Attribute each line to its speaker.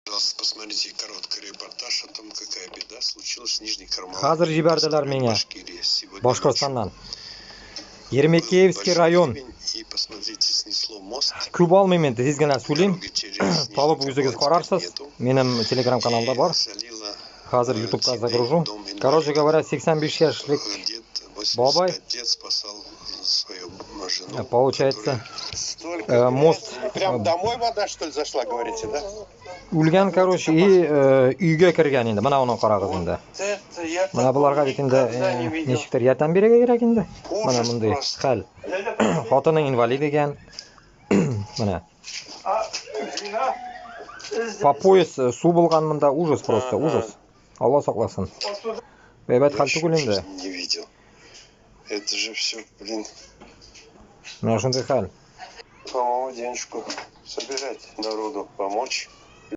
Speaker 1: Пожалуйста, посмотрите короткий репортаж о том, какая беда случилась с Нижней Кармалой.
Speaker 2: Hozir jibardilar menga
Speaker 1: Башкирия. Сегодня
Speaker 2: Boshqirdistondan.
Speaker 1: был
Speaker 2: Yermekeyevskiy
Speaker 1: большой
Speaker 2: rayon.
Speaker 1: ливень, и посмотрите, снесло мост.
Speaker 2: Ko'p olmayman, tezgina so'ling.
Speaker 1: Dороги через
Speaker 2: Tolib
Speaker 1: Нижний
Speaker 2: yuziga
Speaker 1: Кармал
Speaker 2: qararsiz.
Speaker 1: теперь нету.
Speaker 2: Mening Telegram kanalda bor.
Speaker 1: Залило
Speaker 2: Hozir YouTube'ga
Speaker 1: Тиней,
Speaker 2: загружу.
Speaker 1: дом инвалидов.
Speaker 2: Короче говоря, 85 яшьlik
Speaker 1: Дед,
Speaker 2: бабай.
Speaker 1: 85 лет, спасал свою жену,
Speaker 2: Получается,
Speaker 1: которая...
Speaker 2: мост
Speaker 3: Прям домой вода, что ли, зашла, говорите, да?
Speaker 2: ulgan, короче, и uyga kirgan endi. Mana uni qara qiz endi. Mana bularga endi nechikdir yordam berish kerak endi. Mana bunday hal. Xotining invalid ekan. Mana. По пояс suv bo'lgan bunda ужас просто, ужас. Alloh saqlasin. Bebat xalta endi.
Speaker 1: Не видел. Это же все, блин,
Speaker 2: Mana shunday hal.
Speaker 1: по-моему, денежку собирать народу, помочь.